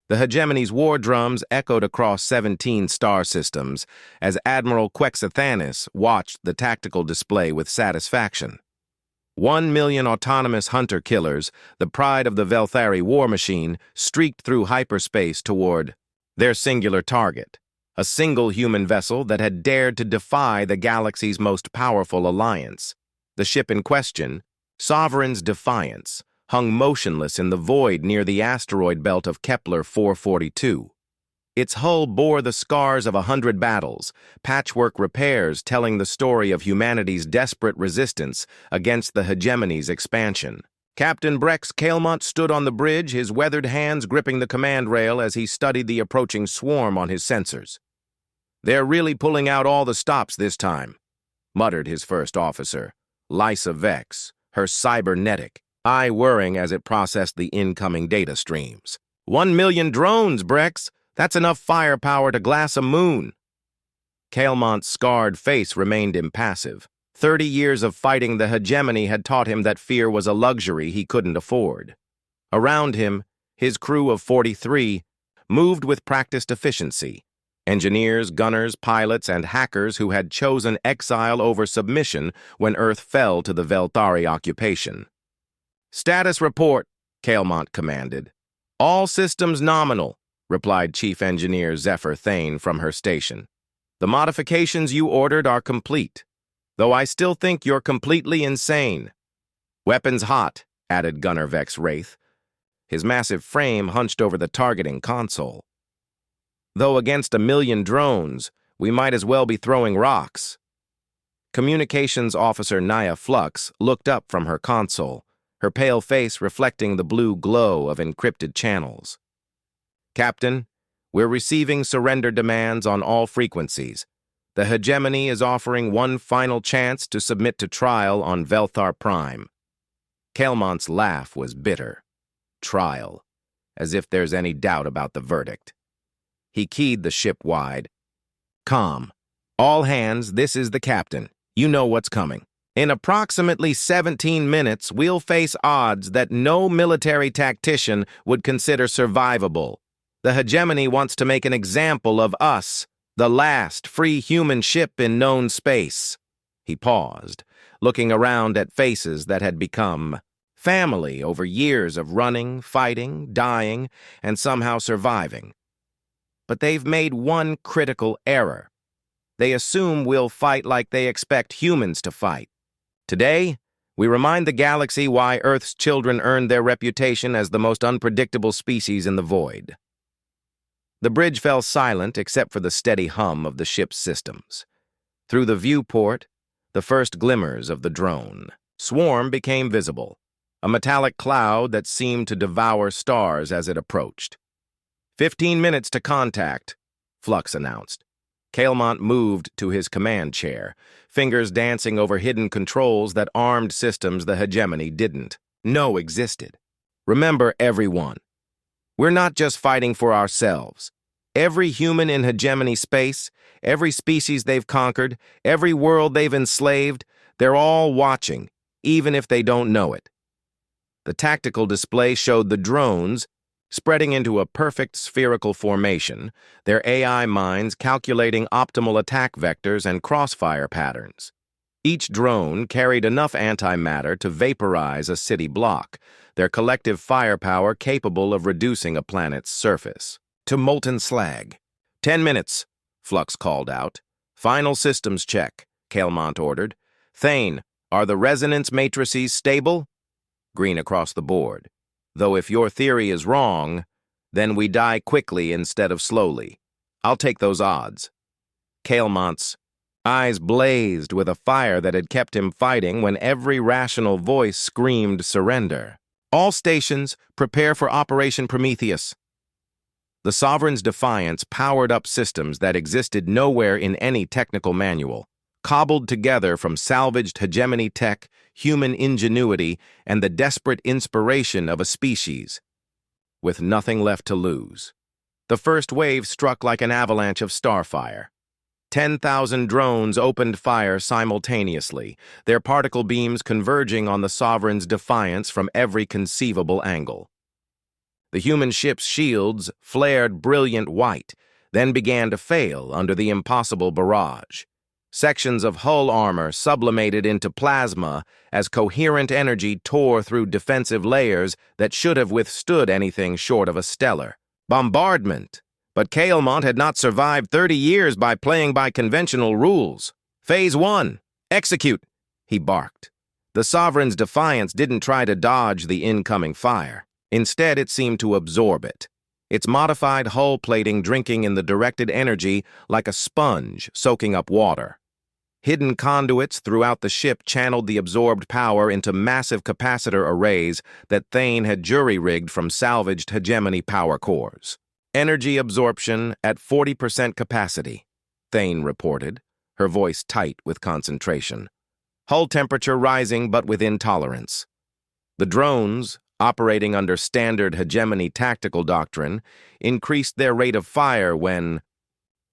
The hegemony's war drums echoed across 17 star systems as Admiral Quexathanis watched the tactical display with satisfaction. 1 million autonomous hunter-killers, the pride of the Velthari war machine, streaked through hyperspace toward their singular target, a single human vessel that had dared to defy the galaxy's most powerful alliance. The ship in question, Sovereign's Defiance, hung motionless in the void near the asteroid belt of Kepler 442. Its hull bore the scars of 100 battles, patchwork repairs telling the story of humanity's desperate resistance against the hegemony's expansion. Captain Brex Calemont stood on the bridge, his weathered hands gripping the command rail as he studied the approaching swarm on his sensors. "They're really pulling out all the stops this time," muttered his first officer, Lysa Vex, her cybernetic eye whirring as it processed the incoming data streams. 1 million drones, Brex! That's enough firepower to glass a moon." Calemont's scarred face remained impassive. 30 years of fighting the hegemony had taught him that fear was a luxury he couldn't afford. Around him, his crew of 43 moved with practiced efficiency. Engineers, gunners, pilots, and hackers who had chosen exile over submission when Earth fell to the Velthari occupation. "Status report," Calemont commanded. "All systems nominal," replied Chief Engineer Zephyr Thane from her station. "The modifications you ordered are complete, though I still think you're completely insane." "Weapons hot," added Gunner Vex Wraith, his massive frame hunched over the targeting console. "Though against 1 million drones, we might as well be throwing rocks." Communications Officer Naya Flux looked up from her console, her pale face reflecting the blue glow of encrypted channels. "Captain, we're receiving surrender demands on all frequencies. The hegemony is offering one final chance to submit to trial on Velthar Prime." Calemont's laugh was bitter. Trial. As if there's any doubt about the verdict. He keyed the ship wide. "Calm. All hands, this is the captain. You know what's coming. In approximately 17 minutes, we'll face odds that no military tactician would consider survivable. The hegemony wants to make an example of us, the last free human ship in known space." He paused, looking around at faces that had become family over years of running, fighting, dying, and somehow surviving. But they've made one critical error. They assume we'll fight like they expect humans to fight. Today, we remind the galaxy why Earth's children earned their reputation as the most unpredictable species in the void. The bridge fell silent except for the steady hum of the ship's systems. Through the viewport, the first glimmers of the drone swarm became visible, a metallic cloud that seemed to devour stars as it approached. 15 minutes to contact," Flux announced. Calemont moved to his command chair, fingers dancing over hidden controls that armed systems the hegemony didn't know existed. "Remember, everyone, we're not just fighting for ourselves. Every human in hegemony space, every species they've conquered, every world they've enslaved, they're all watching, even if they don't know it." The tactical display showed the drones spreading into a perfect spherical formation, their AI minds calculating optimal attack vectors and crossfire patterns. Each drone carried enough antimatter to vaporize a city block, their collective firepower capable of reducing a planet's surface to molten slag. 10 minutes, Flux called out. "Final systems check," Calemont ordered. "Thane, are the resonance matrices stable?" Green across the board. "Though if your theory is wrong, then we die quickly instead of slowly. I'll take those odds." Calemont's eyes blazed with a fire that had kept him fighting when every rational voice screamed surrender. "All stations, prepare for Operation Prometheus." The Sovereign's Defiance powered up systems that existed nowhere in any technical manual, cobbled together from salvaged hegemony tech, human ingenuity, and the desperate inspiration of a species, with nothing left to lose. The first wave struck like an avalanche of starfire. 10,000 drones opened fire simultaneously, their particle beams converging on the Sovereign's Defiance from every conceivable angle. The human ship's shields flared brilliant white, then began to fail under the impossible barrage. Sections of hull armor sublimated into plasma as coherent energy tore through defensive layers that should have withstood anything short of a stellar bombardment. But Caillemot had not survived 30 years by playing by conventional rules. Phase 1, execute, he barked. The Sovereign's defiance didn't try to dodge the incoming fire. Instead, it seemed to absorb it, its modified hull plating drinking in the directed energy like a sponge soaking up water. Hidden conduits throughout the ship channeled the absorbed power into massive capacitor arrays that Thane had jury-rigged from salvaged hegemony power cores. Energy absorption at 40% capacity, Thane reported, her voice tight with concentration. Hull temperature rising but within tolerance. The drones, operating under standard hegemony tactical doctrine, increased their rate of fire when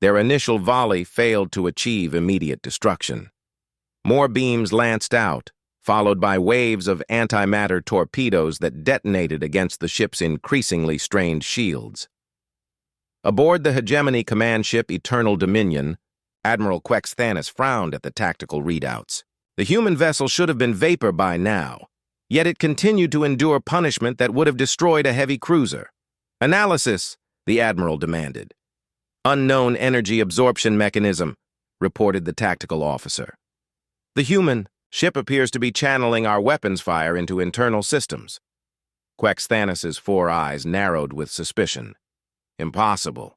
their initial volley failed to achieve immediate destruction. More beams lanced out, followed by waves of antimatter torpedoes that detonated against the ship's increasingly strained shields. Aboard the hegemony command ship Eternal Dominion, Admiral Quexthanis frowned at the tactical readouts. The human vessel should have been vapor by now, yet it continued to endure punishment that would have destroyed a heavy cruiser. Analysis, the Admiral demanded. Unknown energy absorption mechanism, reported the tactical officer. The human ship appears to be channeling our weapons fire into internal systems. Quexthanis's 4 eyes narrowed with suspicion. Impossible.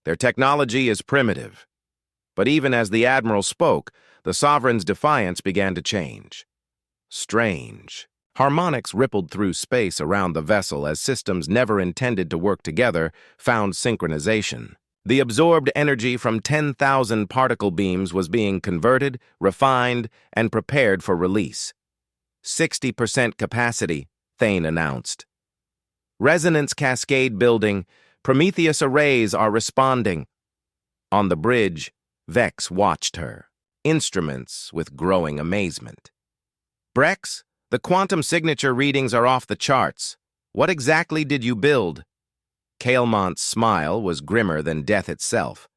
Their technology is primitive. But even as the Admiral spoke, the Sovereign's defiance began to change. Strange. Harmonics rippled through space around the vessel as systems never intended to work together found synchronization. The absorbed energy from 10,000 particle beams was being converted, refined, and prepared for release. 60% capacity, Thane announced. Resonance cascade building, Prometheus arrays are responding. On the bridge, Vex watched her, instruments with growing amazement. Brex, the quantum signature readings are off the charts. What exactly did you build? Caillemot's smile was grimmer than death itself.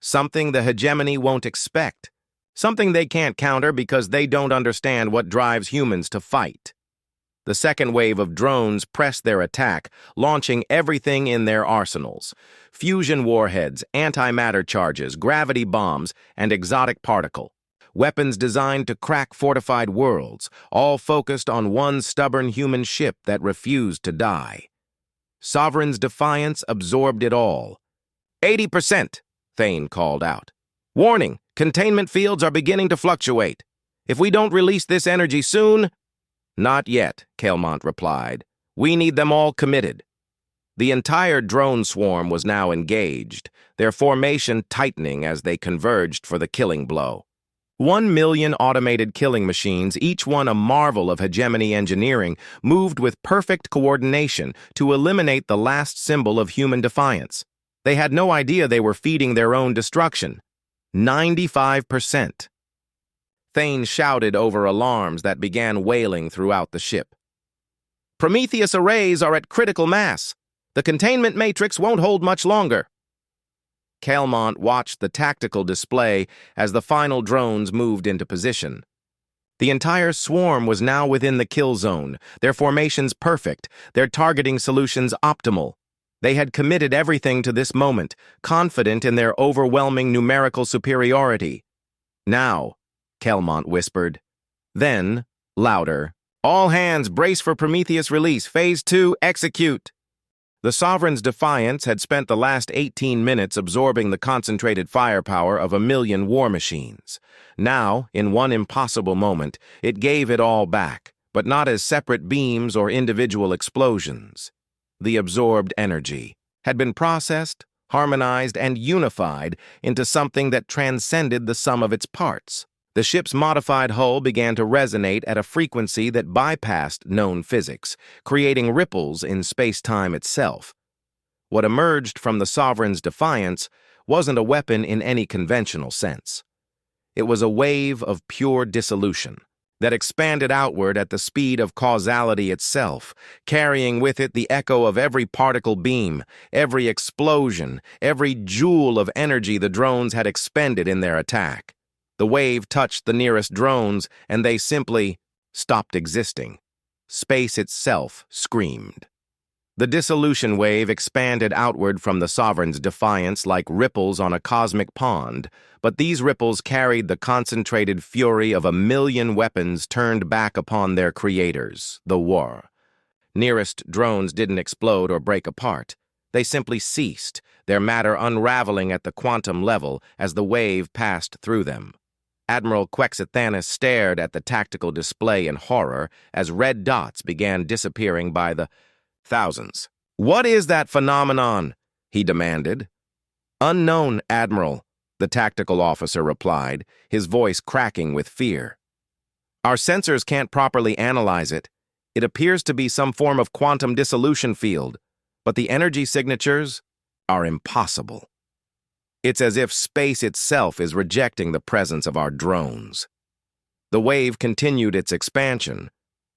Something the hegemony won't expect. Something they can't counter because they don't understand what drives humans to fight. The second wave of drones pressed their attack, launching everything in their arsenals. Fusion warheads, antimatter charges, gravity bombs, and exotic particle. Weapons designed to crack fortified worlds, all focused on one stubborn human ship that refused to die. Sovereign's defiance absorbed it all. 80%, Thane called out. Warning, containment fields are beginning to fluctuate. If we don't release this energy soon... Not yet, Caillemot replied. We need them all committed. The entire drone swarm was now engaged, their formation tightening as they converged for the killing blow. 1 million automated killing machines, each one a marvel of hegemony engineering, moved with perfect coordination to eliminate the last symbol of human defiance. They had no idea they were feeding their own destruction. 95%. Thane shouted over alarms that began wailing throughout the ship. Prometheus arrays are at critical mass. The containment matrix won't hold much longer. Caillemot watched the tactical display as the final drones moved into position. The entire swarm was now within the kill zone, their formations perfect, their targeting solutions optimal. They had committed everything to this moment, confident in their overwhelming numerical superiority. Now, Caillemot whispered. Then, louder, all hands brace for Prometheus release, Phase 2, execute. The Sovereign's defiance had spent the last 18 minutes absorbing the concentrated firepower of 1 million war machines. Now, in one impossible moment, it gave it all back, but not as separate beams or individual explosions. The absorbed energy had been processed, harmonized, and unified into something that transcended the sum of its parts. The ship's modified hull began to resonate at a frequency that bypassed known physics, creating ripples in space-time itself. What emerged from the Sovereign's defiance wasn't a weapon in any conventional sense. It was a wave of pure dissolution. that expanded outward at the speed of causality itself, carrying with it the echo of every particle beam, every explosion, every joule of energy the drones had expended in their attack. The wave touched the nearest drones, and they simply stopped existing. Space itself screamed. The dissolution wave expanded outward from the Sovereign's defiance like ripples on a cosmic pond, but these ripples carried the concentrated fury of 1,000,000 weapons turned back upon their creators, the war. Nearest drones didn't explode or break apart. They simply ceased, their matter unraveling at the quantum level as the wave passed through them. Admiral Quexathanis stared at the tactical display in horror as red dots began disappearing by the thousands. "What is that phenomenon?" he demanded. "Unknown, Admiral," the tactical officer replied, his voice cracking with fear. "Our sensors can't properly analyze it. It appears to be some form of quantum dissolution field, but the energy signatures are impossible. It's as if space itself is rejecting the presence of our drones." The wave continued its expansion,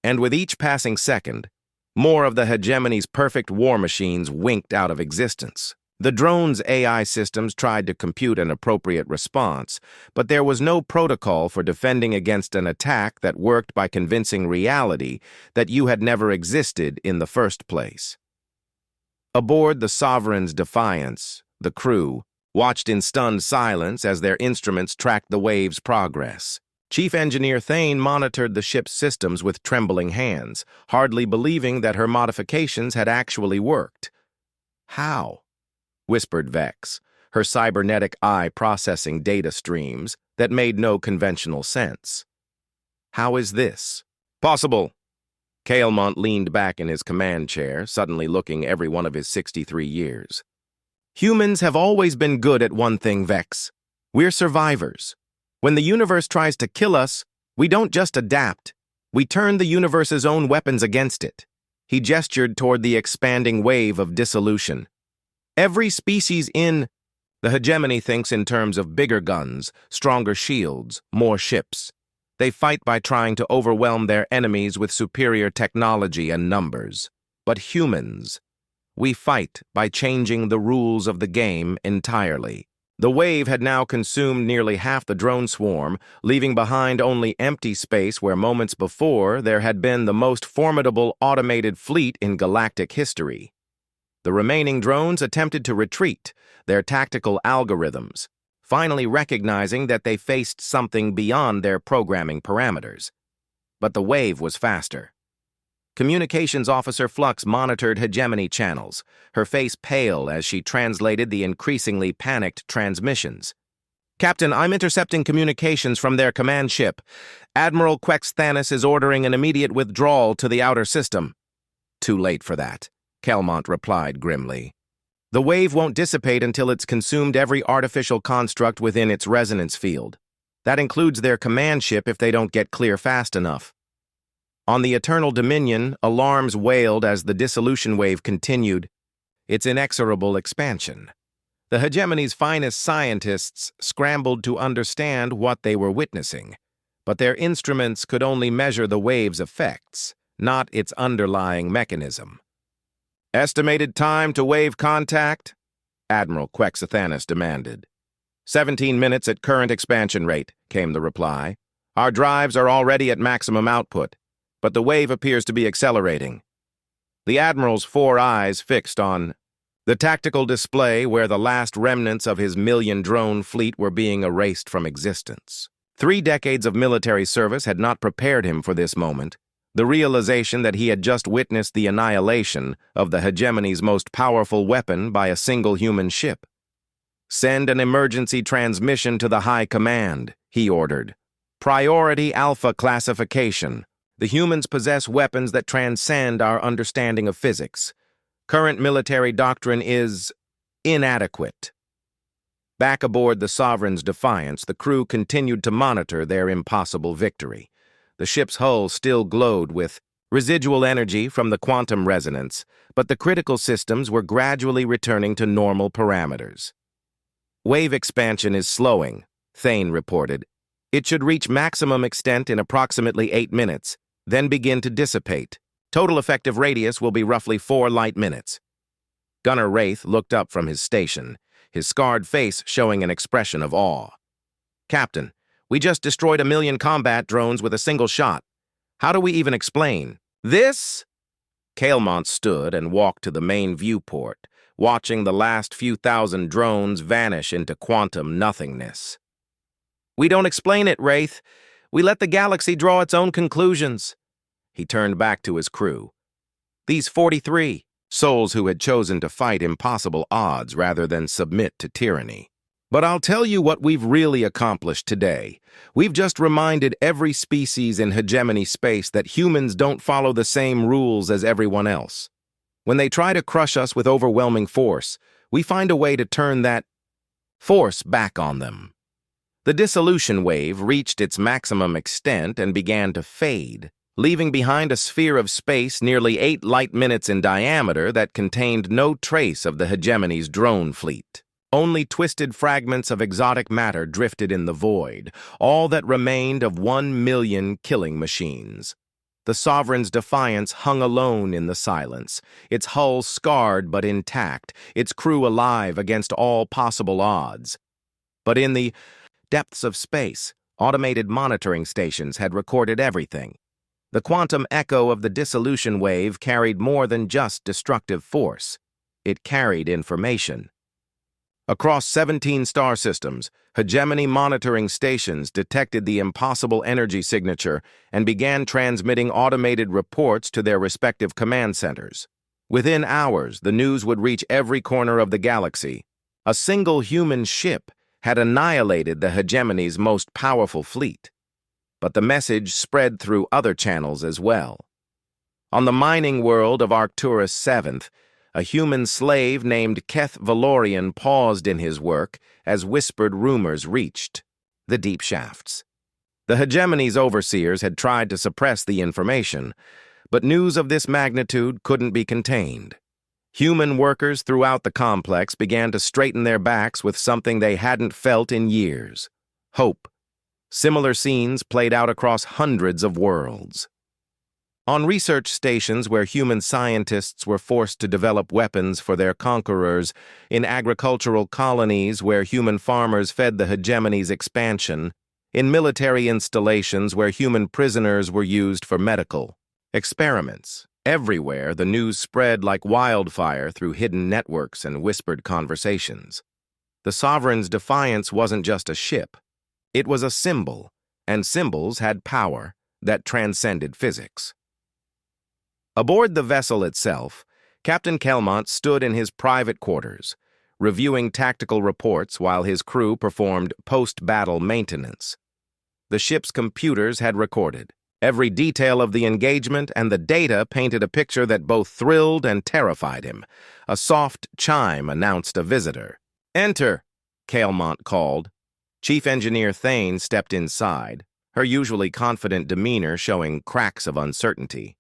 and with each passing second, more of the hegemony's perfect war machines winked out of existence. The drone's AI systems tried to compute an appropriate response, but there was no protocol for defending against an attack that worked by convincing reality that you had never existed in the first place. Aboard the Sovereign's Defiance, the crew watched in stunned silence as their instruments tracked the wave's progress. Chief Engineer Thane monitored the ship's systems with trembling hands, hardly believing that her modifications had actually worked. "How?" whispered Vex, her cybernetic eye processing data streams that made no conventional sense. "How is this possible?" Caelmont leaned back in his command chair, suddenly looking every one of his 63 years. "Humans have always been good at one thing, Vex. We're survivors. When the universe tries to kill us, we don't just adapt. We turn the universe's own weapons against it." He gestured toward the expanding wave of dissolution. "Every species in the hegemony thinks in terms of bigger guns, stronger shields, more ships. They fight by trying to overwhelm their enemies with superior technology and numbers. But humans, we fight by changing the rules of the game entirely." The wave had now consumed nearly half the drone swarm, leaving behind only empty space where moments before there had been the most formidable automated fleet in galactic history. The remaining drones attempted to retreat, their tactical algorithms, finally recognizing that they faced something beyond their programming parameters. But the wave was faster. Communications Officer Flux monitored hegemony channels, her face pale as she translated the increasingly panicked transmissions. "Captain, I'm intercepting communications from their command ship. Admiral Quexathanis is ordering an immediate withdrawal to the outer system." "Too late for that," Caelmont replied grimly. "The wave won't dissipate until it's consumed every artificial construct within its resonance field. That includes their command ship if they don't get clear fast enough." On the Eternal Dominion, alarms wailed as the dissolution wave continued its inexorable expansion. The hegemony's finest scientists scrambled to understand what they were witnessing, but their instruments could only measure the wave's effects, not its underlying mechanism. "Estimated time to wave contact?" Admiral Quexathanis demanded. 17 minutes at current expansion rate," came the reply. "Our drives are already at maximum output, but the wave appears to be accelerating." The Admiral's 4 eyes fixed on the tactical display where the last remnants of his 1,000,000 drone fleet were being erased from existence. 3 decades of military service had not prepared him for this moment, the realization that he had just witnessed the annihilation of the hegemony's most powerful weapon by a single human ship. "Send an emergency transmission to the High Command," he ordered. "Priority Alpha classification. The humans possess weapons that transcend our understanding of physics. Current military doctrine is inadequate." Back aboard the Sovereign's Defiance, the crew continued to monitor their impossible victory. The ship's hull still glowed with residual energy from the quantum resonance, but the critical systems were gradually returning to normal parameters. "Wave expansion is slowing," Thane reported. It should reach maximum extent in approximately 8 minutes, then begin to dissipate. Total effective radius will be roughly 4 light minutes. Gunner Wraith looked up from his station, his scarred face showing an expression of awe. "Captain, we just destroyed 1,000,000 combat drones with a single shot. How do we even explain this?" Calemont stood and walked to the main viewport, watching the last few thousand drones vanish into quantum nothingness. "We don't explain it, Wraith. We let the galaxy draw its own conclusions." He turned back to his crew. These 43 souls who had chosen to fight impossible odds rather than submit to tyranny. But I'll tell you what we've really accomplished today. We've just reminded every species in hegemony space that humans don't follow the same rules as everyone else. When they try to crush us with overwhelming force, we find a way to turn that force back on them. The dissolution wave reached its maximum extent and began to fade, leaving behind a sphere of space nearly 8 light minutes in diameter that contained no trace of the hegemony's drone fleet. Only twisted fragments of exotic matter drifted in the void, all that remained of 1,000,000 killing machines. The Sovereign's defiance hung alone in the silence, its hull scarred but intact, its crew alive against all possible odds. But in the depths of space, automated monitoring stations had recorded everything. The quantum echo of the dissolution wave carried more than just destructive force. It carried information. Across 17 star systems, hegemony monitoring stations detected the impossible energy signature and began transmitting automated reports to their respective command centers. Within hours, the news would reach every corner of the galaxy. A single human ship had annihilated the hegemony's most powerful fleet. But the message spread through other channels as well. On the mining world of Arcturus 7th, a human slave named Keth Valorian paused in his work as whispered rumors reached the deep shafts. The hegemony's overseers had tried to suppress the information, but news of this magnitude couldn't be contained. Human workers throughout the complex began to straighten their backs with something they hadn't felt in years: hope. Similar scenes played out across hundreds of worlds. On research stations where human scientists were forced to develop weapons for their conquerors, in agricultural colonies where human farmers fed the hegemony's expansion, in military installations where human prisoners were used for medical experiments. Everywhere, the news spread like wildfire through hidden networks and whispered conversations. The Sovereign's defiance wasn't just a ship. It was a symbol, and symbols had power that transcended physics. Aboard the vessel itself, Captain Calemont stood in his private quarters, reviewing tactical reports while his crew performed post-battle maintenance. The ship's computers had recorded every detail of the engagement, and the data painted a picture that both thrilled and terrified him. A soft chime announced a visitor. "Enter," Calemont called. Chief Engineer Thane stepped inside, her usually confident demeanor showing cracks of uncertainty.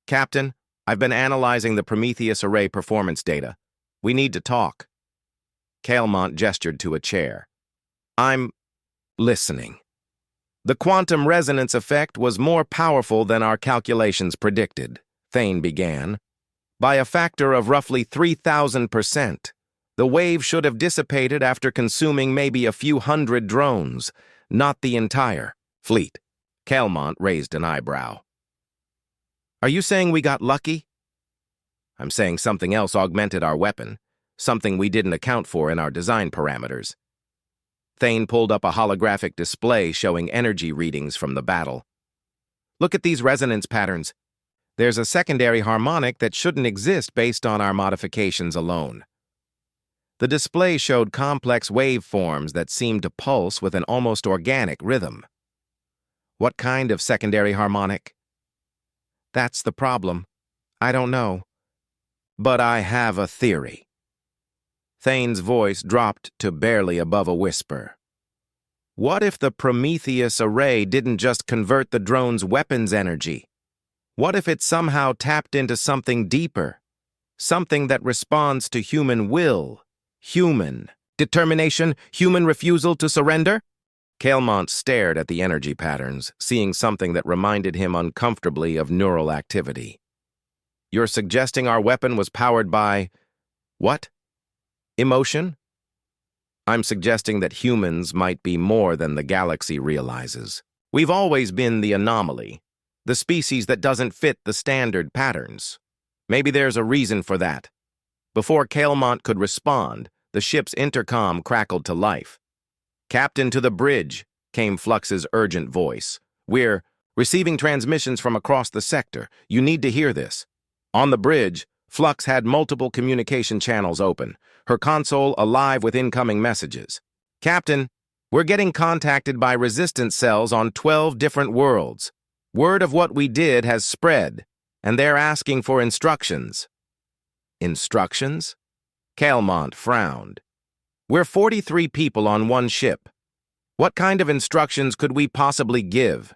"Captain, I've been analyzing the Prometheus Array performance data. We need to talk." Calemont gestured to a chair. "I'm listening." "The quantum resonance effect was more powerful than our calculations predicted," Thane began. "By a factor of roughly 3,000%. The wave should have dissipated after consuming maybe a few hundred drones, not the entire fleet." Calemont raised an eyebrow. "Are you saying we got lucky?" "I'm saying something else augmented our weapon, something we didn't account for in our design parameters." Thane pulled up a holographic display showing energy readings from the battle. "Look at these resonance patterns. There's a secondary harmonic that shouldn't exist based on our modifications alone." The display showed complex waveforms that seemed to pulse with an almost organic rhythm. "What kind of secondary harmonic?" "That's the problem. I don't know. But I have a theory." Thane's voice dropped to barely above a whisper. "What if the Prometheus Array didn't just convert the drone's weapons energy? What if it somehow tapped into something deeper? Something that responds to human will, human determination, human refusal to surrender?" Calemont stared at the energy patterns, seeing something that reminded him uncomfortably of neural activity. You're suggesting our weapon was powered by… what? Emotion? I'm suggesting that humans might be more than the galaxy realizes. We've always been the anomaly, the species that doesn't fit the standard patterns. Maybe there's a reason for that. Before Calemont could respond, the ship's intercom crackled to life. "Captain, to the bridge," came Flux's urgent voice. "We're receiving transmissions from across the sector. You need to hear this." On the bridge, Flux had multiple communication channels open, her console alive with incoming messages. "Captain, we're getting contacted by resistance cells on 12 different worlds. Word of what we did has spread, and they're asking for instructions." Instructions? Calemont frowned. "We're 43 people on one ship. What kind of instructions could we possibly give?"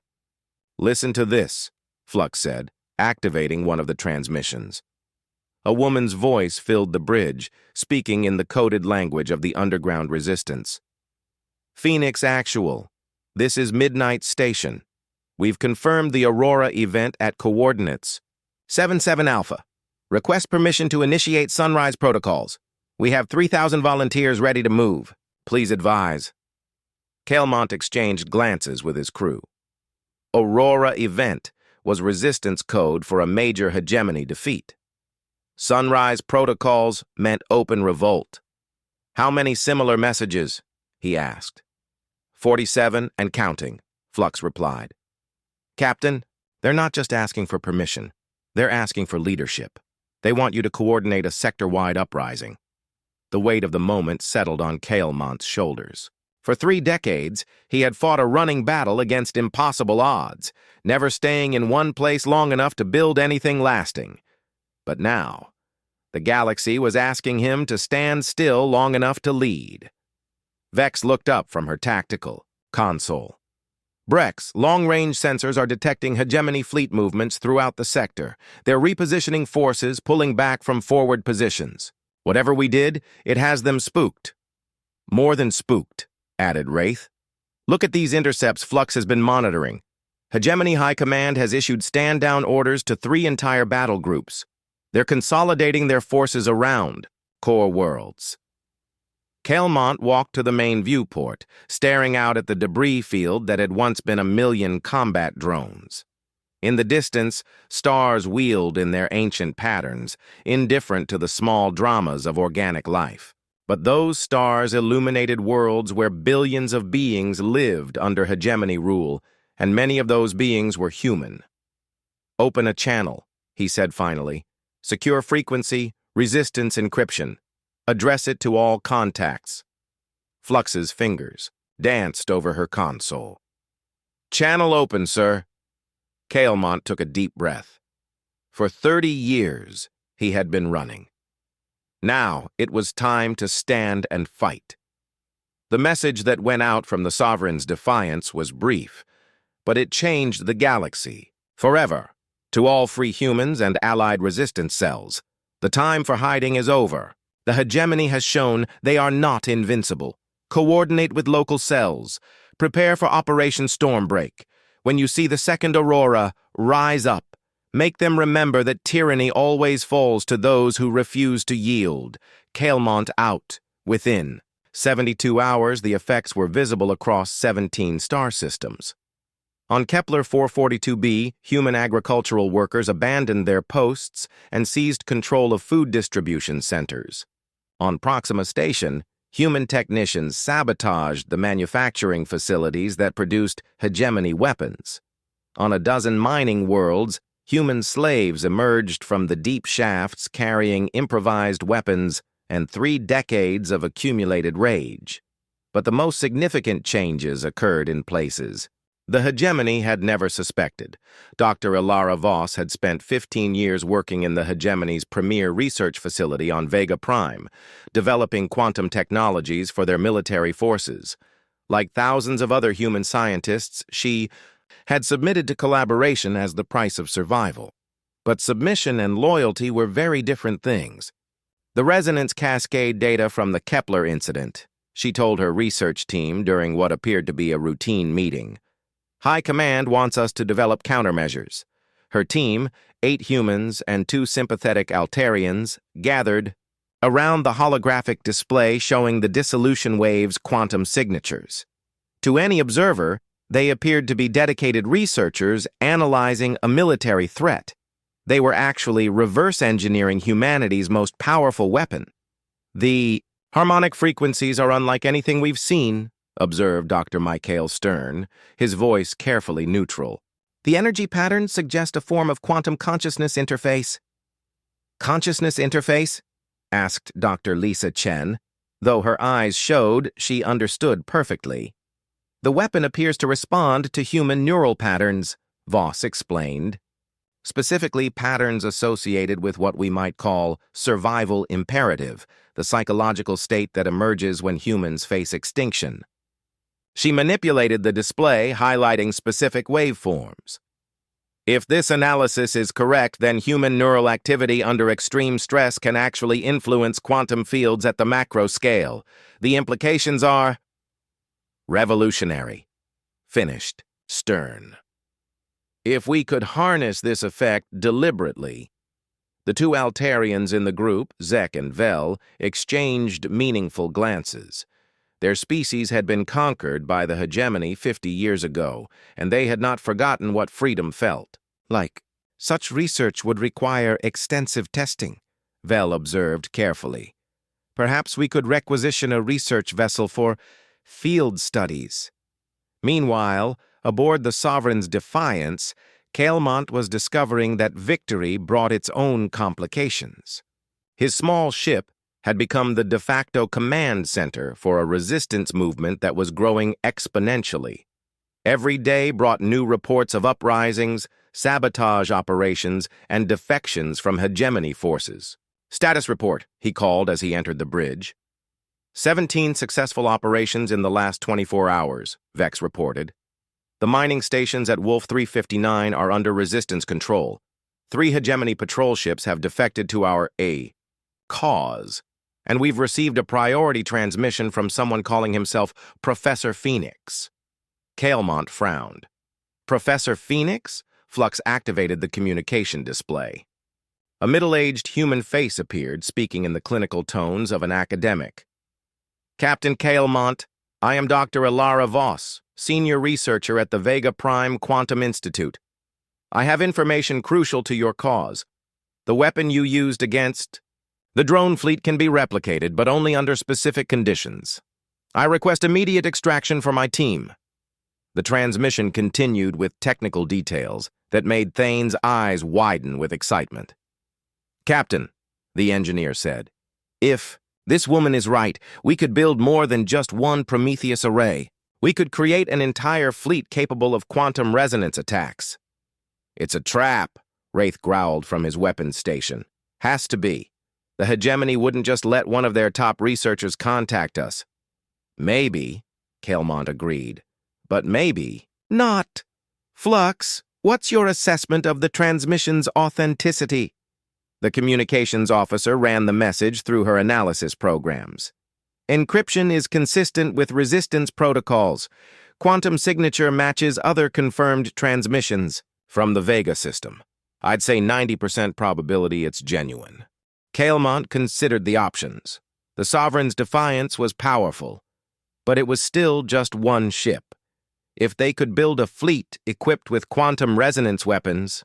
"Listen to this," Flux said, activating one of the transmissions. A woman's voice filled the bridge, speaking in the coded language of the underground resistance. "Phoenix Actual. This is Midnight Station. We've confirmed the Aurora event at coordinates 77 Alpha. Request permission to initiate sunrise protocols. We have 3,000 volunteers ready to move. Please advise." Calemont exchanged glances with his crew. Aurora event was resistance code for a major hegemony defeat. Sunrise protocols meant open revolt. "How many similar messages?" he asked. 47 and counting, Flux replied. "Captain, they're not just asking for permission. They're asking for leadership. They want you to coordinate a sector-wide uprising." The weight of the moment settled on Calemont's shoulders. For 3 decades, he had fought a running battle against impossible odds, never staying in one place long enough to build anything lasting. But now, the galaxy was asking him to stand still long enough to lead. Vex looked up from her tactical console. "Brex, long-range sensors are detecting hegemony fleet movements throughout the sector. They're repositioning forces, pulling back from forward positions. Whatever we did, it has them spooked." "More than spooked," added Wraith. "Look at these intercepts Flux has been monitoring. Hegemony High Command has issued stand-down orders to 3 entire battle groups. They're consolidating their forces around core worlds." Calemont walked to the main viewport, staring out at the debris field that had once been a million combat drones. In the distance, stars wheeled in their ancient patterns, indifferent to the small dramas of organic life. But those stars illuminated worlds where billions of beings lived under hegemony rule, and many of those beings were human. "Open a channel," he said finally. "Secure frequency, resistance encryption. Address it to all contacts." Flux's fingers danced over her console. "Channel open, sir." Calemont took a deep breath. For 30 years, he had been running. Now it was time to stand and fight. The message that went out from the Sovereign's defiance was brief, but it changed the galaxy forever. To all free humans and allied resistance cells, the time for hiding is over. The hegemony has shown they are not invincible. Coordinate with local cells. Prepare for Operation Stormbreak. When you see the second Aurora, rise up. Make them remember that tyranny always falls to those who refuse to yield. Calemont out. Within 72 hours, the effects were visible across 17 star systems. On Kepler 442b, human agricultural workers abandoned their posts and seized control of food distribution centers. On Proxima Station, human technicians sabotaged the manufacturing facilities that produced hegemony weapons. On a dozen mining worlds, human slaves emerged from the deep shafts carrying improvised weapons and 3 decades of accumulated rage. But the most significant changes occurred in places the hegemony had never suspected. Dr. Ilara Voss had spent 15 years working in the hegemony's premier research facility on Vega Prime, developing quantum technologies for their military forces. Like thousands of other human scientists, she had submitted to collaboration as the price of survival. But submission and loyalty were very different things. The resonance cascade data from the Kepler incident, she told her research team during what appeared to be a routine meeting. High Command wants us to develop countermeasures. Her team, 8 humans and 2 sympathetic Altarians, gathered around the holographic display showing the dissolution wave's quantum signatures. To any observer, they appeared to be dedicated researchers analyzing a military threat. They were actually reverse engineering humanity's most powerful weapon. The harmonic frequencies are unlike anything we've seen, observed Dr. Michael Stern, his voice carefully neutral. The energy patterns suggest a form of quantum consciousness interface. Consciousness interface? Asked Dr. Lisa Chen, though her eyes showed she understood perfectly. The weapon appears to respond to human neural patterns, Voss explained. Specifically patterns associated with what we might call survival imperative, the psychological state that emerges when humans face extinction. She manipulated the display, highlighting specific waveforms. If this analysis is correct, then human neural activity under extreme stress can actually influence quantum fields at the macro scale. The implications are revolutionary, finished Stern. If we could harness this effect deliberately, the 2 Altarians in the group, Zek and Vel, exchanged meaningful glances. Their species had been conquered by the hegemony 50 years ago, and they had not forgotten what freedom felt like. Such research would require extensive testing, Vel observed carefully. Perhaps we could requisition a research vessel for field studies. Meanwhile, aboard the Sovereign's Defiance, Cailmont was discovering that victory brought its own complications. His small ship had become the de facto command center for a resistance movement that was growing exponentially. Every day brought new reports of uprisings, sabotage operations, and defections from hegemony forces. "Status report," he called as he entered the bridge. 17 successful operations in the last 24 hours, Vex reported. The mining stations at Wolf 359 are under resistance control. 3 hegemony patrol ships have defected to our cause, and we've received a priority transmission from someone calling himself Professor Phoenix. Cailmont frowned. Professor Phoenix? Flux activated the communication display. A middle-aged human face appeared, speaking in the clinical tones of an academic. "Captain Cailmont, I am Dr. Ilara Voss, senior researcher at the Vega Prime Quantum Institute. I have information crucial to your cause. The weapon you used against... The drone fleet can be replicated, but only under specific conditions. I request immediate extraction for my team." The transmission continued with technical details that made Thane's eyes widen with excitement. "Captain," the engineer said, "if this woman is right, we could build more than just one Prometheus array. We could create an entire fleet capable of quantum resonance attacks." "It's a trap," Wraith growled from his weapons station. "Has to be. The hegemony wouldn't just let one of their top researchers contact us." "Maybe," Cailmont agreed. "But maybe not. Flux, what's your assessment of the transmission's authenticity?" The communications officer ran the message through her analysis programs. "Encryption is consistent with resistance protocols. Quantum signature matches other confirmed transmissions from the Vega system. I'd say 90% probability it's genuine." Cailmont considered the options. The Sovereign's Defiance was powerful, but it was still just one ship. If they could build a fleet equipped with quantum resonance weapons,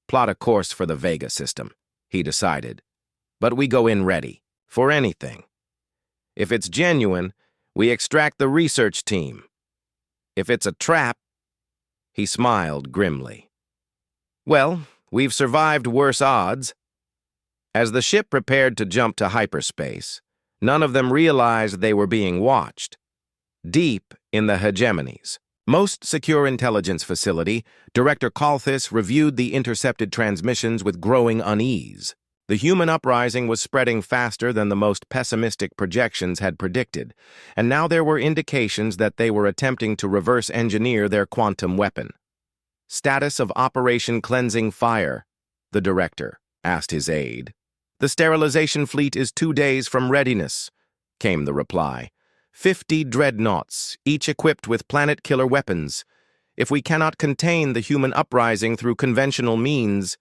plot a course for the Vega system, he decided. But we go in ready, for anything. If it's genuine, we extract the research team. If it's a trap, he smiled grimly. Well, we've survived worse odds. As the ship prepared to jump to hyperspace, none of them realized they were being watched. Deep in the hegemony's most secure intelligence facility, Director Kalthis reviewed the intercepted transmissions with growing unease. The human uprising was spreading faster than the most pessimistic projections had predicted, and now there were indications that they were attempting to reverse engineer their quantum weapon. "Status of Operation Cleansing Fire," the director asked his aide. "The sterilization fleet is 2 days from readiness," came the reply. 50 dreadnoughts, each equipped with planet-killer weapons. If we cannot contain the human uprising through conventional means,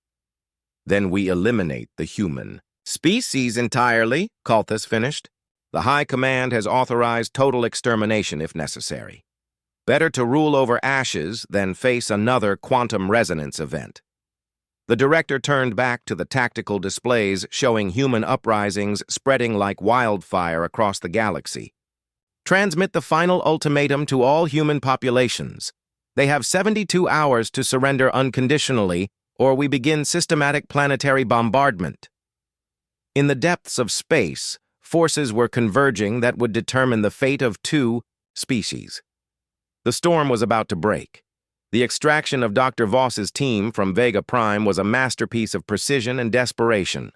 then we eliminate the human species entirely, Kalthus finished. The High Command has authorized total extermination if necessary. Better to rule over ashes than face another quantum resonance event. The director turned back to the tactical displays showing human uprisings spreading like wildfire across the galaxy. Transmit the final ultimatum to all human populations. They have 72 hours to surrender unconditionally, or we begin systematic planetary bombardment. In the depths of space, forces were converging that would determine the fate of 2 species. The storm was about to break. The extraction of Dr. Voss's team from Vega Prime was a masterpiece of precision and desperation.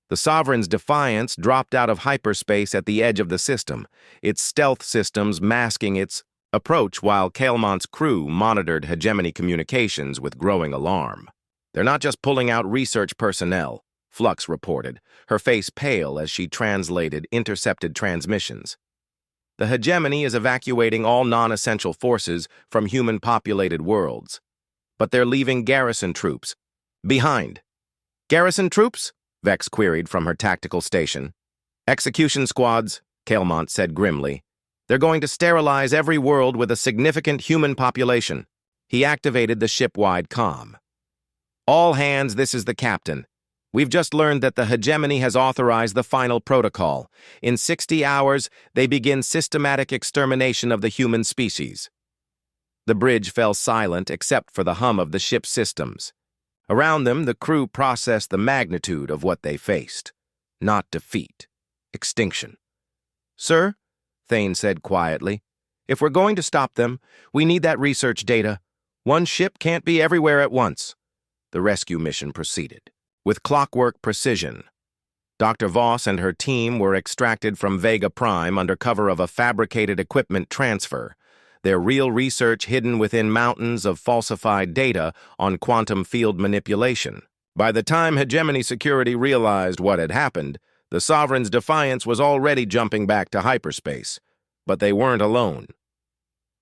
The Sovereign's Defiance dropped out of hyperspace at the edge of the system, its stealth systems masking its approach while Kael'mont's crew monitored hegemony communications with growing alarm. They're not just pulling out research personnel, Flux reported, her face pale as she translated intercepted transmissions. The hegemony is evacuating all non-essential forces from human-populated worlds. But they're leaving garrison troops behind. Garrison troops? Vex queried from her tactical station. Execution squads, Kael'mont said grimly. They're going to sterilize every world with a significant human population. He activated the ship-wide comm. All hands, this is the captain. We've just learned that the hegemony has authorized the final protocol. In 60 hours, they begin systematic extermination of the human species. The bridge fell silent except for the hum of the ship's systems. Around them, the crew processed the magnitude of what they faced. Not defeat. Extinction. Sir, Thane said quietly, if we're going to stop them, we need that research data. One ship can't be everywhere at once. The rescue mission proceeded. With clockwork precision, Dr. Voss and her team were extracted from Vega Prime under cover of a fabricated equipment transfer, their real research hidden within mountains of falsified data on quantum field manipulation. By the time Hegemony Security realized what had happened, the Sovereign's Defiance was already jumping back to hyperspace. But they weren't alone.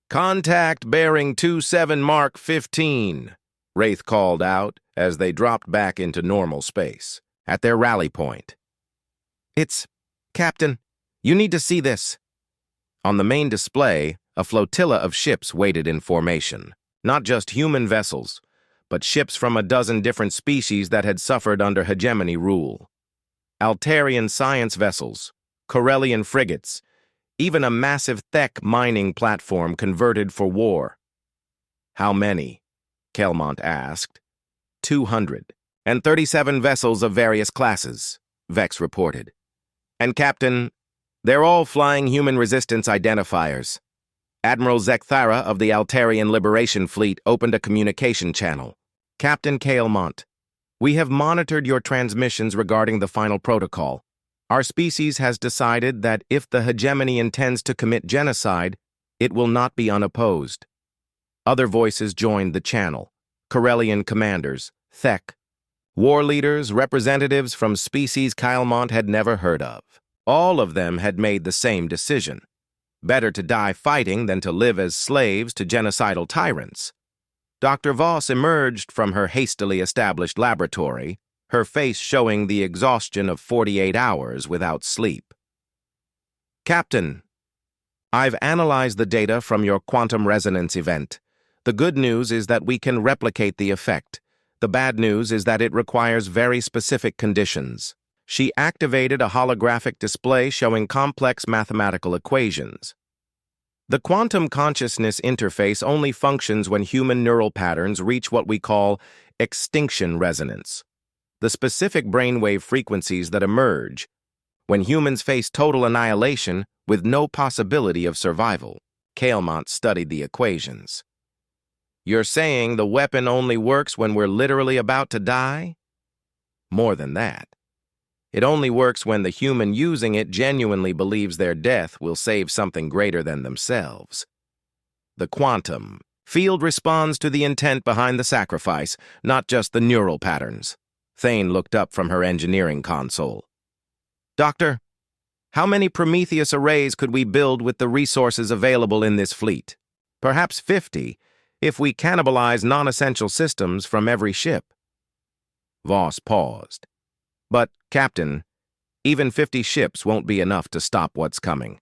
Contact bearing 27 Mark 15, Wraith called out as they dropped back into normal space, at their rally point. It's, Captain, you need to see this. On the main display, a flotilla of ships waited in formation. Not just human vessels, but ships from a dozen different species that had suffered under hegemony rule. Altarian science vessels, Corellian frigates, even a massive Thek mining platform converted for war. How many? Kael'mont asked. 237 vessels of various classes, Vex reported. And Captain, they're all flying human resistance identifiers. Admiral Zekthara of the Altarian Liberation Fleet opened a communication channel. Captain Kael'mont, we have monitored your transmissions regarding the final protocol. Our species has decided that if the hegemony intends to commit genocide, it will not be unopposed. Other voices joined the channel. Corellian commanders, Thek, war leaders, representatives from species Kael'mont had never heard of. All of them had made the same decision. Better to die fighting than to live as slaves to genocidal tyrants. Dr. Voss emerged from her hastily established laboratory, her face showing the exhaustion of 48 hours without sleep. Captain, I've analyzed the data from your quantum resonance event. The good news is that we can replicate the effect. The bad news is that it requires very specific conditions. She activated a holographic display showing complex mathematical equations. The quantum consciousness interface only functions when human neural patterns reach what we call extinction resonance, the specific brainwave frequencies that emerge when humans face total annihilation with no possibility of survival. Kael'mont studied the equations. You're saying the weapon only works when we're literally about to die? More than that. It only works when the human using it genuinely believes their death will save something greater than themselves. The quantum field responds to the intent behind the sacrifice, not just the neural patterns. Thane looked up from her engineering console. Doctor, How many Prometheus arrays could we build with the resources available in this fleet? Perhaps 50, if we cannibalize non-essential systems from every ship. Voss paused. But, Captain, even 50 ships won't be enough to stop what's coming.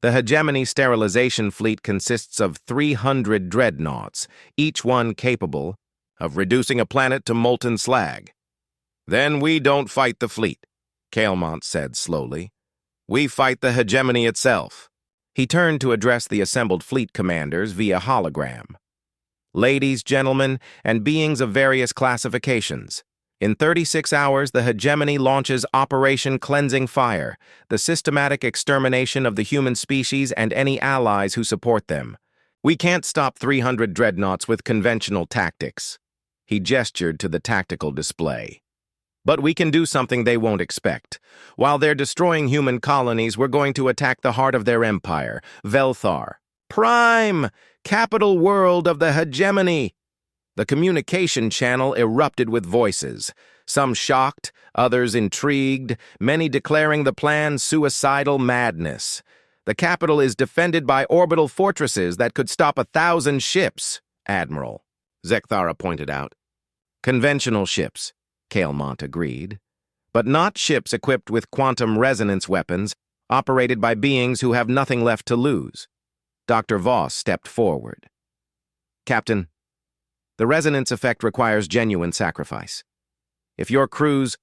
The hegemony sterilization fleet consists of 300 dreadnoughts, each one capable of reducing a planet to molten slag. Then we don't fight the fleet, Cailmont said slowly. We fight the hegemony itself. He turned to address the assembled fleet commanders via hologram. Ladies, gentlemen, and beings of various classifications, in 36 hours, the hegemony launches Operation Cleansing Fire, the systematic extermination of the human species and any allies who support them. We can't stop 300 dreadnoughts with conventional tactics. He gestured to the tactical display. But we can do something they won't expect. While they're destroying human colonies, we're going to attack the heart of their empire, Velthar. Prime! Capital world of the hegemony! The communication channel erupted with voices, some shocked, others intrigued, many declaring the plan suicidal madness. The capital is defended by orbital fortresses that could stop 1,000 ships, Admiral, Zekthara pointed out. Conventional ships, Cailmont agreed, but not ships equipped with quantum resonance weapons operated by beings who have nothing left to lose. Dr. Voss stepped forward. Captain, the resonance effect requires genuine sacrifice. If your crews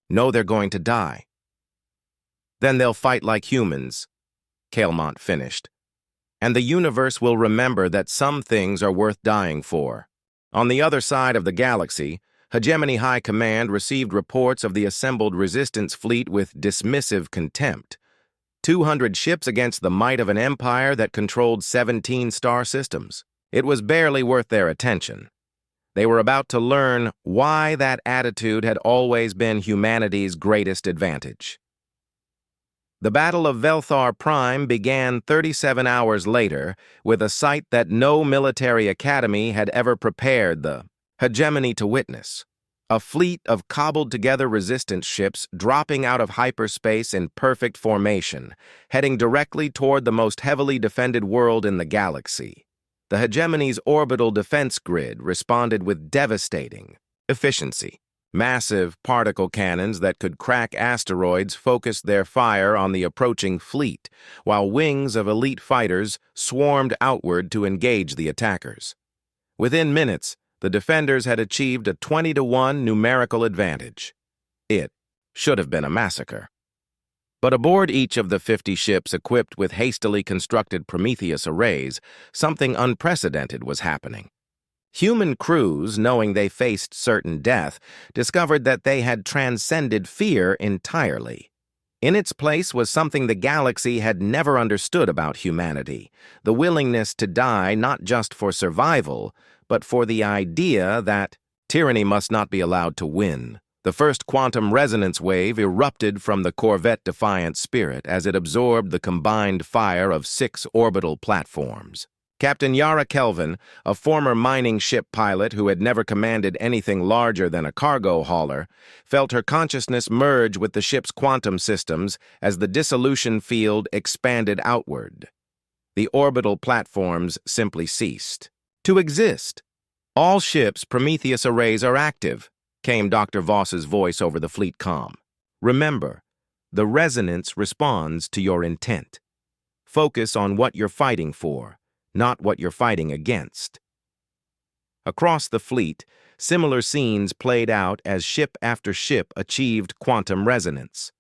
know they're going to die, then they'll fight like humans, Cailmont finished. And the universe will remember that some things are worth dying for. On the other side of the galaxy, Hegemony High Command received reports of the assembled resistance fleet with dismissive contempt. 200 ships against the might of an empire that controlled 17 star systems. It was barely worth their attention. They were about to learn why that attitude had always been humanity's greatest advantage. The Battle of Velthar Prime began 37 hours later with a sight that no military academy had ever prepared the hegemony to witness. A fleet of cobbled-together resistance ships dropping out of hyperspace in perfect formation, heading directly toward the most heavily defended world in the galaxy. The hegemony's orbital defense grid responded with devastating efficiency. Massive particle cannons that could crack asteroids focused their fire on the approaching fleet, while wings of elite fighters swarmed outward to engage the attackers. Within minutes, the defenders had achieved a 20-to-1 numerical advantage. It should have been a massacre. But aboard each of the 50 ships equipped with hastily constructed Prometheus arrays, something unprecedented was happening. Human crews, knowing they faced certain death, discovered that they had transcended fear entirely. In its place was something the galaxy had never understood about humanity, the willingness to die not just for survival, but for the idea that tyranny must not be allowed to win. The first quantum resonance wave erupted from the corvette Defiant Spirit as it absorbed the combined fire of 6 orbital platforms. Captain Yara Kelvin, a former mining ship pilot who had never commanded anything larger than a cargo hauler, felt her consciousness merge with the ship's quantum systems as the dissolution field expanded outward. The orbital platforms simply ceased to exist. All ships' Prometheus arrays are active, came Dr. Voss's voice over the fleet comm. Remember, the resonance responds to your intent. Focus on what you're fighting for, not what you're fighting against. Across the fleet, similar scenes played out as ship after ship achieved quantum resonance.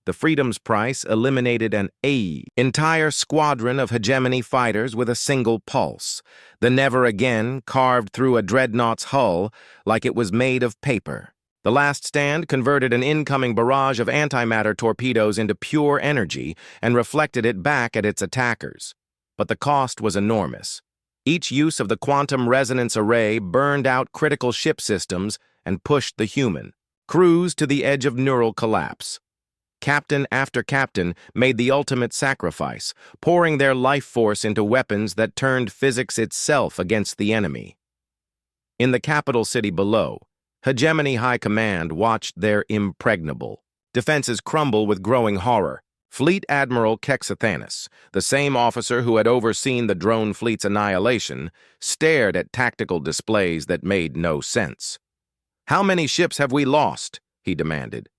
The Freedom's Price eliminated an entire squadron of hegemony fighters with a single pulse. The Never Again carved through a dreadnought's hull like it was made of paper. The Last Stand converted an incoming barrage of antimatter torpedoes into pure energy and reflected it back at its attackers. But the cost was enormous. Each use of the quantum resonance array burned out critical ship systems and pushed the human crews to the edge of neural collapse. Captain after captain made the ultimate sacrifice, pouring their life force into weapons that turned physics itself against the enemy. In the capital city below, Hegemony High Command watched their impregnable defenses crumble with growing horror. Fleet Admiral Kexathanis, the same officer who had overseen the drone fleet's annihilation, stared at tactical displays that made no sense. "How many ships have we lost?" he demanded.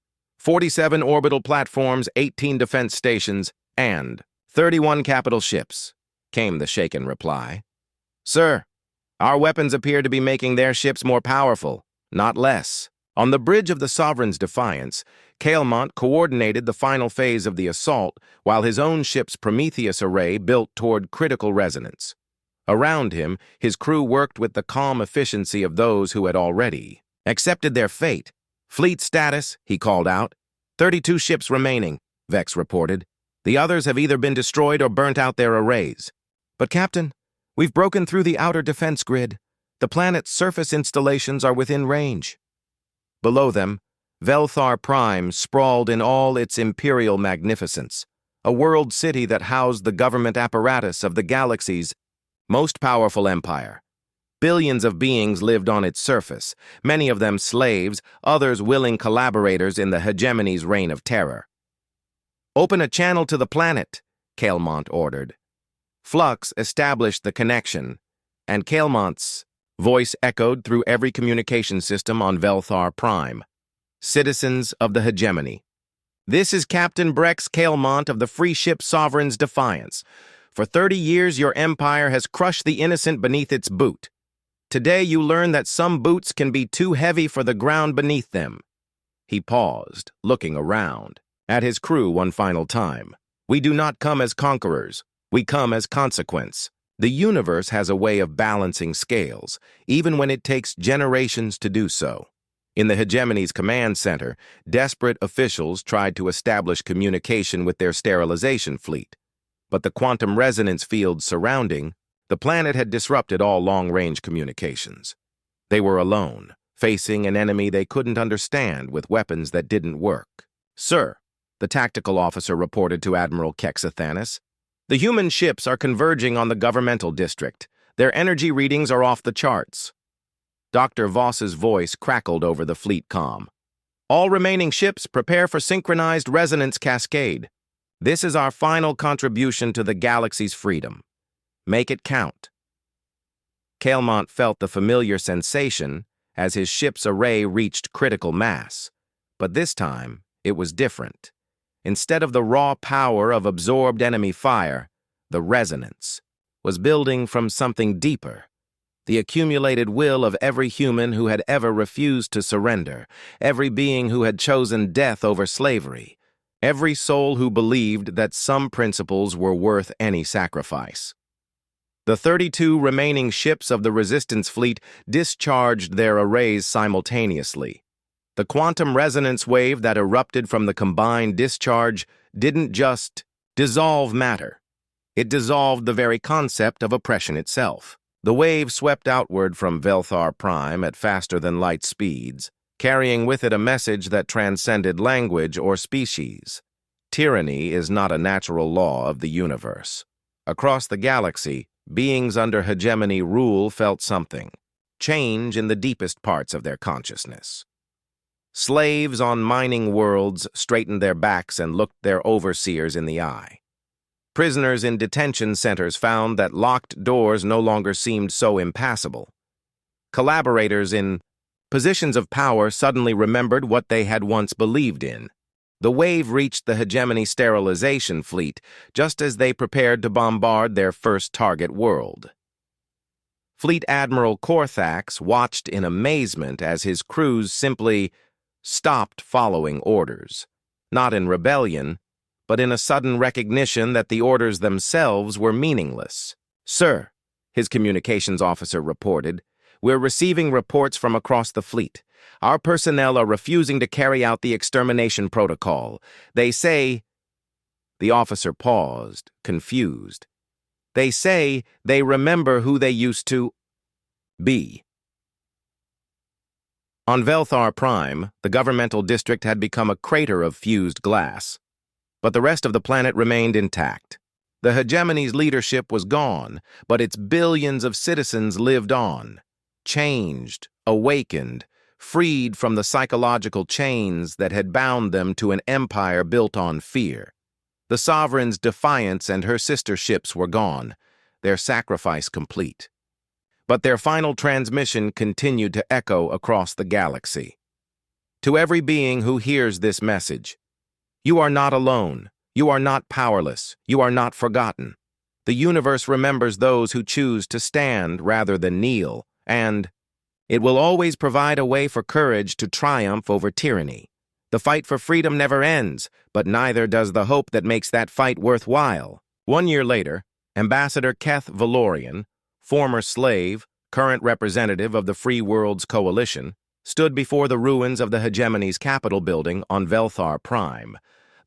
47 orbital platforms, 18 defense stations, and 31 capital ships," came the shaken reply. "Sir, our weapons appear to be making their ships more powerful, not less." On the bridge of the Sovereign's Defiance, Caillemot coordinated the final phase of the assault while his own ship's Prometheus array built toward critical resonance. Around him, his crew worked with the calm efficiency of those who had already accepted their fate. "Fleet status," he called out. 32 ships remaining, Vex reported. "The others have either been destroyed or burnt out their arrays." "But Captain, we've broken through the outer defense grid. The planet's surface installations are within range." Below them, Velthar Prime sprawled in all its imperial magnificence, a world city that housed the government apparatus of the galaxy's most powerful empire. Billions of beings lived on its surface, many of them slaves, others willing collaborators in the hegemony's reign of terror. "Open a channel to the planet," Caillemot ordered. Flux established the connection, and Caillemot's voice echoed through every communication system on Velthar Prime. "Citizens of the hegemony, this is Captain Brex Caillemot of the free ship Sovereign's Defiance. For 30 years, your empire has crushed the innocent beneath its boot. Today, you learn that some boots can be too heavy for the ground beneath them." He paused, looking around at his crew one final time. "We do not come as conquerors. We come as consequence. The universe has a way of balancing scales, even when it takes generations to do so." In the hegemony's command center, desperate officials tried to establish communication with their sterilization fleet. But the quantum resonance fields surrounding the planet had disrupted all long-range communications. They were alone, facing an enemy they couldn't understand with weapons that didn't work. "Sir," the tactical officer reported to Admiral Kexathanis, "the human ships are converging on the governmental district. Their energy readings are off the charts." Dr. Voss's voice crackled over the fleet comm. "All remaining ships prepare for synchronized resonance cascade. This is our final contribution to the galaxy's freedom. Make it count." Caillemot felt the familiar sensation as his ship's array reached critical mass. But this time, it was different. Instead of the raw power of absorbed enemy fire, the resonance was building from something deeper. The accumulated will of every human who had ever refused to surrender, every being who had chosen death over slavery, every soul who believed that some principles were worth any sacrifice. The 32 remaining ships of the Resistance Fleet discharged their arrays simultaneously. The quantum resonance wave that erupted from the combined discharge didn't just dissolve matter. It dissolved the very concept of oppression itself. The wave swept outward from Velthar Prime at faster-than-light speeds, carrying with it a message that transcended language or species. Tyranny is not a natural law of the universe. Across the galaxy, beings under hegemony rule felt something, change in the deepest parts of their consciousness. Slaves on mining worlds straightened their backs and looked their overseers in the eye. Prisoners in detention centers found that locked doors no longer seemed so impassable. Collaborators in positions of power suddenly remembered what they had once believed in. The wave reached the hegemony sterilization fleet just as they prepared to bombard their first target world. Fleet Admiral Korthax watched in amazement as his crews simply stopped following orders, not in rebellion, but in a sudden recognition that the orders themselves were meaningless. "Sir," his communications officer reported, "we're receiving reports from across the fleet. Our personnel are refusing to carry out the extermination protocol. They say—" The officer paused, confused. "They say they remember who they used to be." On Velthar Prime, the governmental district had become a crater of fused glass. But the rest of the planet remained intact. The hegemony's leadership was gone, but its billions of citizens lived on, changed, awakened, freed from the psychological chains that had bound them to an empire built on fear. The Sovereign's Defiance and her sister ships were gone, their sacrifice complete. But their final transmission continued to echo across the galaxy. To every being who hears this message, you are not alone, you are not powerless, you are not forgotten. The universe remembers those who choose to stand rather than kneel, and it will always provide a way for courage to triumph over tyranny. The fight for freedom never ends, but neither does the hope that makes that fight worthwhile. 1 year later, Ambassador Keth Valorian, former slave, current representative of the Free Worlds Coalition, stood before the ruins of the hegemony's Capitol building on Velthar Prime.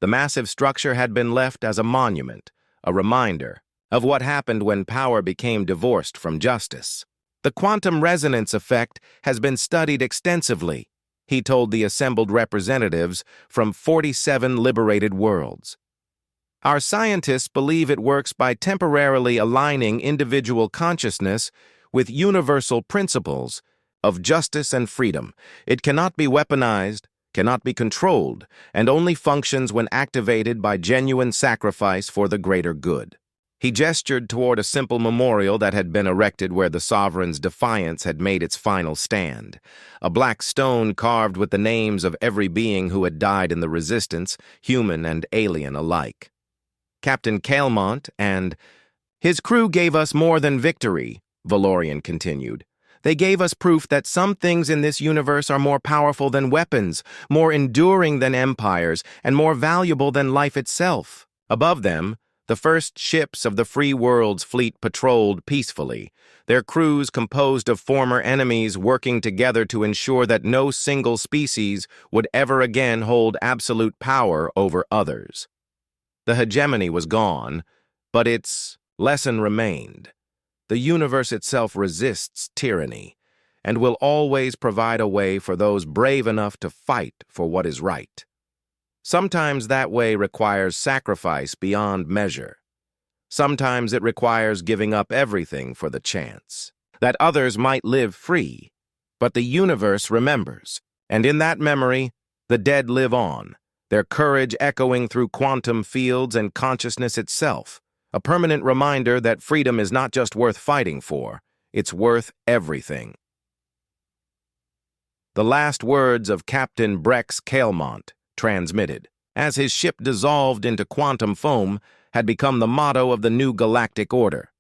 The massive structure had been left as a monument, a reminder of what happened when power became divorced from justice. The quantum resonance effect has been studied extensively, he told the assembled representatives from 47 liberated worlds. Our scientists believe it works by temporarily aligning individual consciousness with universal principles of justice and freedom. It cannot be weaponized, cannot be controlled, and only functions when activated by genuine sacrifice for the greater good. He gestured toward a simple memorial that had been erected where the Sovereign's Defiance had made its final stand. A black stone carved with the names of every being who had died in the resistance, human and alien alike. Captain Cailmont and his crew gave us more than victory, Valorian continued. They gave us proof that some things in this universe are more powerful than weapons, more enduring than empires, and more valuable than life itself. Above them, the first ships of the Free World's fleet patrolled peacefully, their crews composed of former enemies working together to ensure that no single species would ever again hold absolute power over others. The hegemony was gone, but its lesson remained. The universe itself resists tyranny and will always provide a way for those brave enough to fight for what is right. Sometimes that way requires sacrifice beyond measure. Sometimes it requires giving up everything for the chance that others might live free. But the universe remembers, and in that memory, the dead live on, their courage echoing through quantum fields and consciousness itself, a permanent reminder that freedom is not just worth fighting for, it's worth everything. The last words of Captain Brex Cailmont, transmitted, as his ship dissolved into quantum foam, had become the motto of the new galactic order.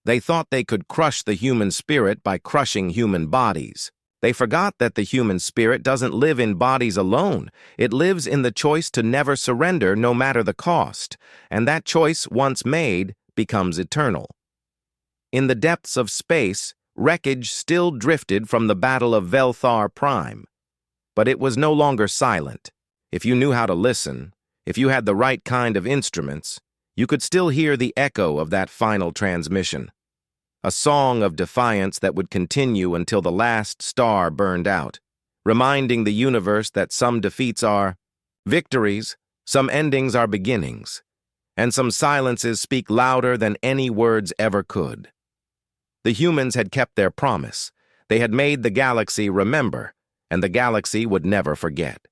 They thought they could crush the human spirit by crushing human bodies. They forgot that the human spirit doesn't live in bodies alone. It lives in the choice to never surrender no matter the cost, and that choice, once made, becomes eternal. In the depths of space, Wreckage still drifted from the Battle of Velthar Prime. But it was no longer silent. If you knew how to listen, if you had the right kind of instruments, you could still hear the echo of that final transmission. A song of defiance that would continue until the last star burned out, reminding the universe that some defeats are victories, some endings are beginnings, and some silences speak louder than any words ever could. The humans had kept their promise. They had made the galaxy remember, and the galaxy would never forget.